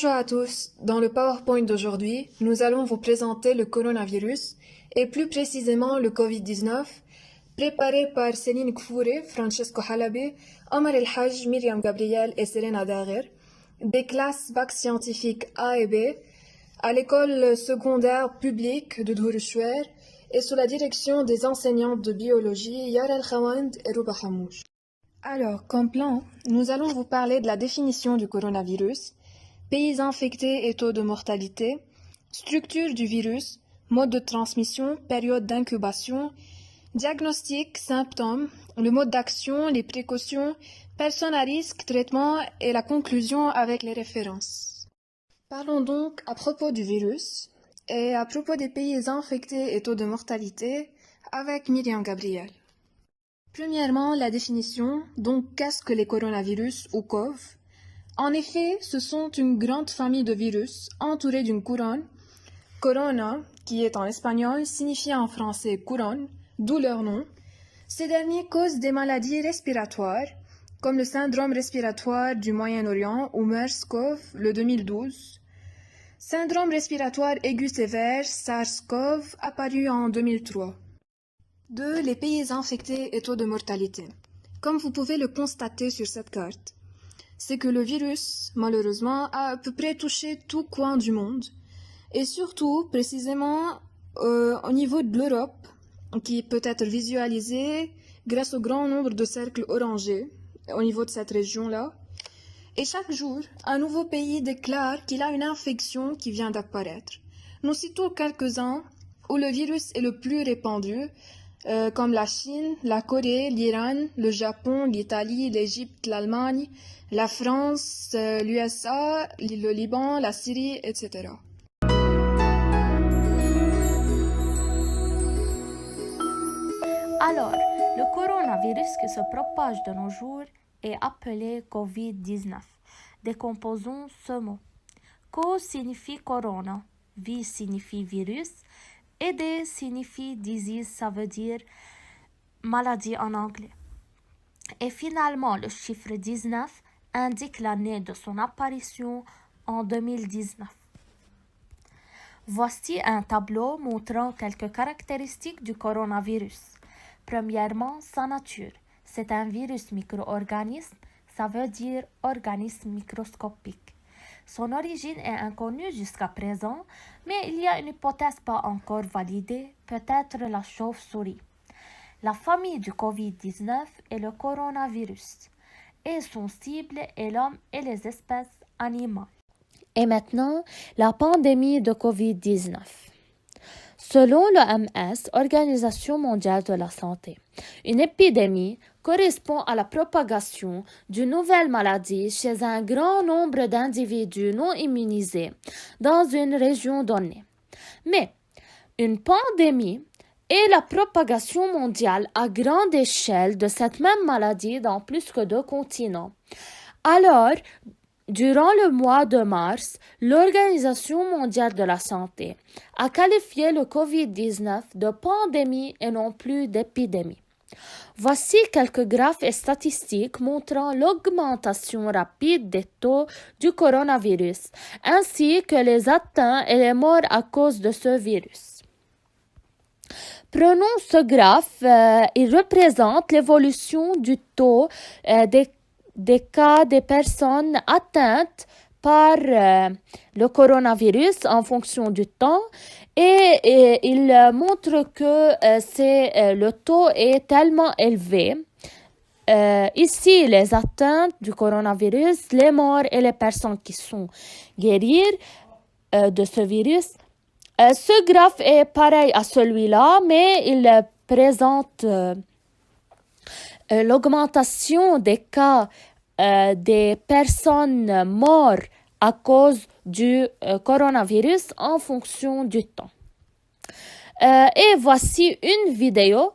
Bonjour à tous. Dans le PowerPoint d'aujourd'hui, nous allons vous présenter le coronavirus et plus précisément le Covid-19, préparé par Céline Kfouri, Francesco Halabi, Omar El Haj, Myriam Gabriel et Serena Daguer, des classes bac scientifiques A et B, à l'école secondaire publique de Dhourouchouer et sous la direction des enseignantes de biologie Yara El Khawand et Rouba Hamouch. Alors, comme plan, nous allons vous parler de la définition du coronavirus, pays infectés et taux de mortalité, structure du virus, mode de transmission, période d'incubation, diagnostic, symptômes, le mode d'action, les précautions, personnes à risque, traitement et la conclusion avec les références. Parlons donc à propos du virus et à propos des pays infectés et taux de mortalité avec Myriam Gabriel. Premièrement, la définition, donc qu'est-ce que les coronavirus ou COV? En effet, ce sont une grande famille de virus entourés d'une couronne. Corona, qui est en espagnol, signifie en français couronne, d'où leur nom. Ces derniers causent des maladies respiratoires, comme le syndrome respiratoire du Moyen-Orient ou MERS-CoV, le 2012. Syndrome respiratoire aigu sévère, SARS-CoV, apparu en 2003. 2. Les pays infectés et taux de mortalité. Comme vous pouvez le constater sur cette carte, c'est que le virus, malheureusement, a à peu près touché tout coin du monde, et surtout, précisément, au niveau de l'Europe, qui peut être visualisé grâce au grand nombre de cercles orangés au niveau de cette région-là. Et chaque jour, un nouveau pays déclare qu'il a une infection qui vient d'apparaître. Nous citons quelques-uns où le virus est le plus répandu, comme la Chine, la Corée, l'Iran, le Japon, l'Italie, l'Égypte, l'Allemagne, la France, l'USA, le Liban, la Syrie, etc. Alors, le coronavirus qui se propage de nos jours est appelé Covid-19. Décomposons ce mot. Co signifie corona, vi signifie virus, et D signifie disease, ça veut dire maladie en anglais. Et finalement, le chiffre 19 indique l'année de son apparition en 2019. Voici un tableau montrant quelques caractéristiques du coronavirus. Premièrement, sa nature. C'est un virus micro-organisme, ça veut dire organisme microscopique. Son origine est inconnue jusqu'à présent, mais il y a une hypothèse pas encore validée, peut-être la chauve-souris. La famille du Covid-19 est le coronavirus, et son cible est l'homme et les espèces animales. Et maintenant, la pandémie de Covid-19. Selon l'OMS, Organisation mondiale de la santé, une épidémie correspond à la propagation d'une nouvelle maladie chez un grand nombre d'individus non immunisés dans une région donnée. Mais une pandémie est la propagation mondiale à grande échelle de cette même maladie dans plus que 2 continents. Alors, durant le mois de mars, l'Organisation mondiale de la santé a qualifié le Covid-19 de pandémie et non plus d'épidémie. Voici quelques graphes et statistiques montrant l'augmentation rapide des taux du coronavirus, ainsi que les atteints et les morts à cause de ce virus. Prenons ce graphe, il représente l'évolution du taux des cas des personnes atteintes par le coronavirus en fonction du temps et il montre que le taux est tellement élevé. Ici, les atteintes du coronavirus, les morts et les personnes qui sont guéries de ce virus. Ce graphe est pareil à celui-là, mais il présente l'augmentation des cas des personnes mortes à cause du coronavirus en fonction du temps. Et voici une vidéo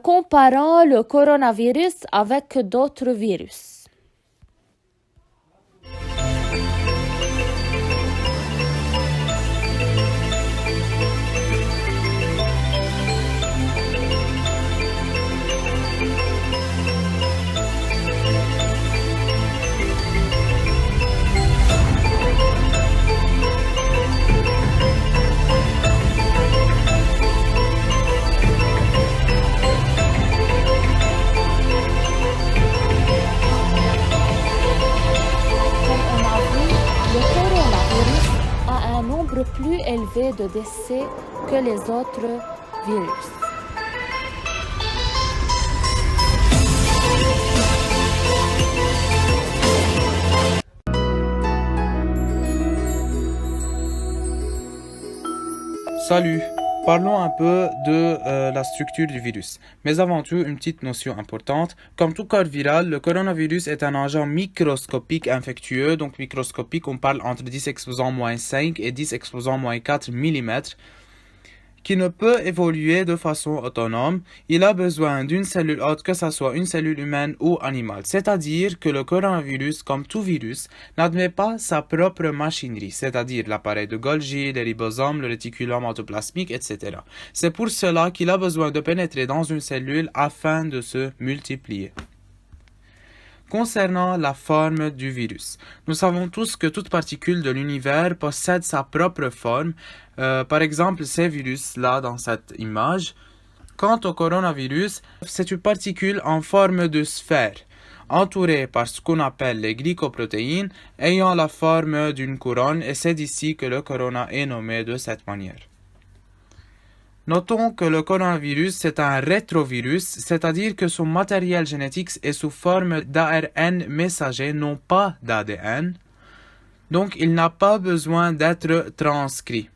comparant le coronavirus avec d'autres virus. élevé de décès que les autres virus. Salut, parlons un peu de la structure du virus. Mais avant tout, une petite notion importante. Comme tout corps viral, le coronavirus est un agent microscopique infectieux. Donc microscopique, on parle entre 10 exposant -5 et 10 exposant -4 mm, qui ne peut évoluer de façon autonome. Il a besoin d'une cellule hôte, que ce soit une cellule humaine ou animale. C'est-à-dire que le coronavirus, comme tout virus, n'admet pas sa propre machinerie, c'est-à-dire l'appareil de Golgi, les ribosomes, le réticulum endoplasmique, etc. C'est pour cela qu'il a besoin de pénétrer dans une cellule afin de se multiplier. Concernant la forme du virus, nous savons tous que toute particule de l'univers possède sa propre forme. Par exemple, ces virus-là dans cette image. Quant au coronavirus, c'est une particule en forme de sphère, entourée par ce qu'on appelle les glycoprotéines, ayant la forme d'une couronne, et c'est d'ici que le corona est nommé de cette manière. Notons que le coronavirus c'est un rétrovirus, c'est-à-dire que son matériel génétique est sous forme d'ARN messager, non pas d'ADN. Donc il n'a pas besoin d'être transcrit.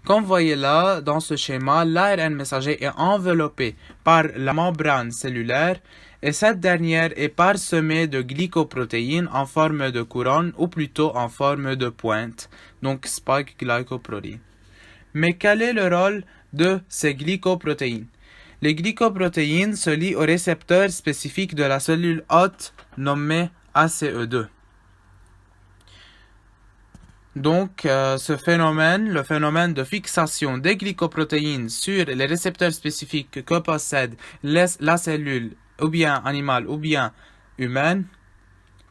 Comme vous voyez là, dans ce schéma, l'ARN messager est enveloppé par la membrane cellulaire et cette dernière est parsemée de glycoprotéines en forme de couronne ou plutôt en forme de pointe, donc spike glycoprotein. Mais quel est le rôle de ces glycoprotéines? Les glycoprotéines se lient au récepteur spécifique de la cellule hôte nommée ACE2. Donc, ce phénomène, le phénomène de fixation des glycoprotéines sur les récepteurs spécifiques que possède la cellule, ou bien animale ou bien humaine,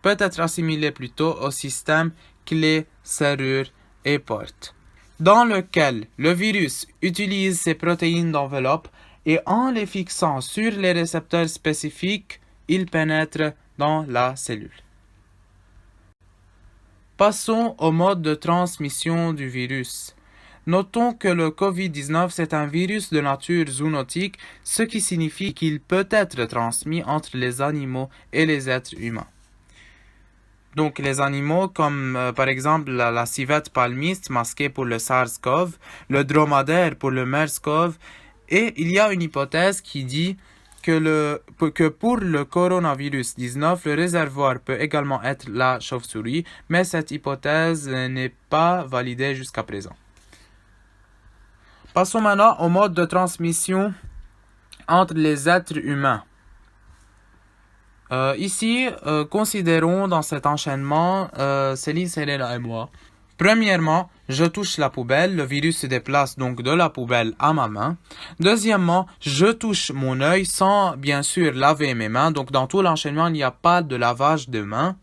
peut être assimilé plutôt au système clé, serrure et porte, dans lequel le virus utilise ces protéines d'enveloppe et en les fixant sur les récepteurs spécifiques, il pénètre dans la cellule. Passons au mode de transmission du virus. Notons que le COVID-19 c'est un virus de nature zoonotique, ce qui signifie qu'il peut être transmis entre les animaux et les êtres humains. Donc les animaux comme par exemple la civette palmiste masquée pour le SARS-CoV, le dromadaire pour le MERS-CoV, et il y a une hypothèse qui dit que pour le coronavirus 19, le réservoir peut également être la chauve-souris, mais cette hypothèse n'est pas validée jusqu'à présent. Passons maintenant au mode de transmission entre les êtres humains. Ici, considérons dans cet enchaînement Céline, Selena et moi. Premièrement, je touche la poubelle, le virus se déplace donc de la poubelle à ma main. Deuxièmement, je touche mon œil sans bien sûr laver mes mains, donc dans tout l'enchaînement, il n'y a pas de lavage de mains.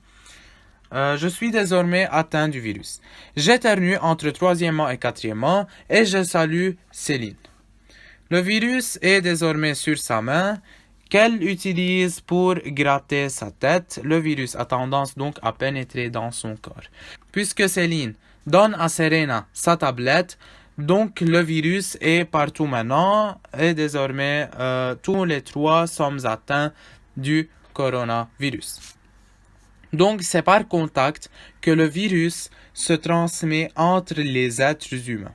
Je suis désormais atteint du virus. J'éternue entre troisièmement et quatrièmement et je salue Céline. Le virus est désormais sur sa main, qu'elle utilise pour gratter sa tête. Le virus a tendance donc à pénétrer dans son corps. Puisque Céline donne à Serena sa tablette, donc le virus est partout maintenant et désormais tous les trois sommes atteints du coronavirus. Donc c'est par contact que le virus se transmet entre les êtres humains.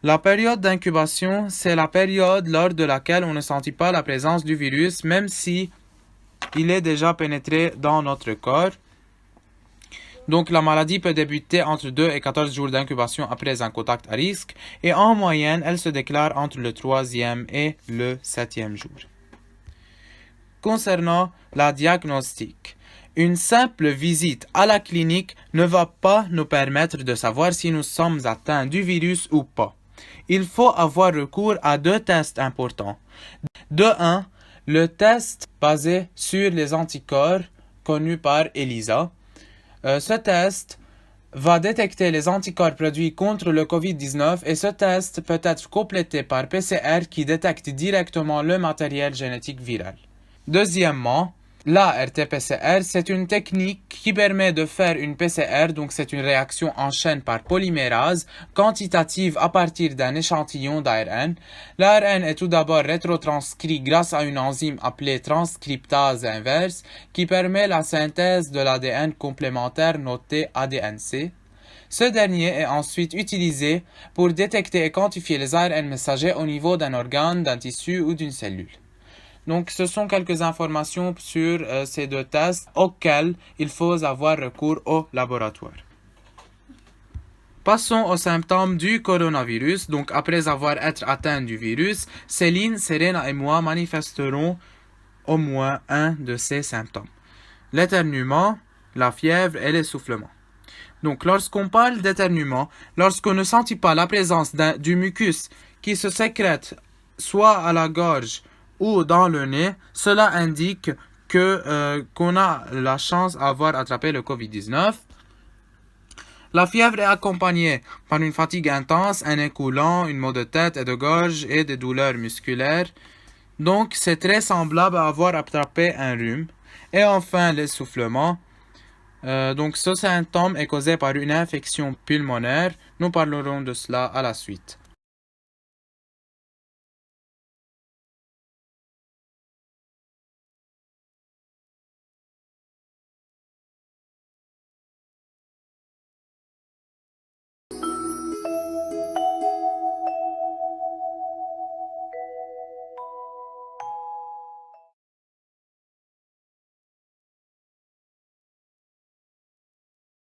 La période d'incubation, c'est la période lors de laquelle on ne sentit pas la présence du virus, même si il est déjà pénétré dans notre corps. Donc la maladie peut débuter entre 2 et 14 jours d'incubation après un contact à risque, et en moyenne, elle se déclare entre le 3e et le 7e jour. Concernant la diagnostic, une simple visite à la clinique ne va pas nous permettre de savoir si nous sommes atteints du virus ou pas. Il faut avoir recours à 2 tests importants. De 1, le test basé sur les anticorps connu par ELISA. Ce test va détecter les anticorps produits contre le COVID-19 et ce test peut être complété par PCR qui détecte directement le matériel génétique viral. Deuxièmement, La RT-PCR, c'est une technique qui permet de faire une PCR, donc c'est une réaction en chaîne par polymérase quantitative à partir d'un échantillon d'ARN. L'ARN est tout d'abord rétrotranscrit grâce à une enzyme appelée transcriptase inverse qui permet la synthèse de l'ADN complémentaire noté ADNC. Ce dernier est ensuite utilisé pour détecter et quantifier les ARN messagers au niveau d'un organe, d'un tissu ou d'une cellule. Donc, ce sont quelques informations sur ces deux tests auxquels il faut avoir recours au laboratoire. Passons aux symptômes du coronavirus. Donc, après avoir été atteint du virus, Céline, Serena et moi manifesterons au moins un de ces symptômes. L'éternuement, la fièvre et l'essoufflement. Donc, lorsqu'on parle d'éternuement, lorsqu'on ne sentit pas la présence du mucus qui se sécrète soit à la gorge ou dans le nez, cela indique qu'on a la chance d'avoir attrapé le COVID-19. La fièvre est accompagnée par une fatigue intense, un nez coulant, une maux de tête et de gorge et des douleurs musculaires. Donc, c'est très semblable à avoir attrapé un rhume. Et enfin, l'essoufflement. Donc, ce symptôme est causé par une infection pulmonaire. Nous parlerons de cela à la suite.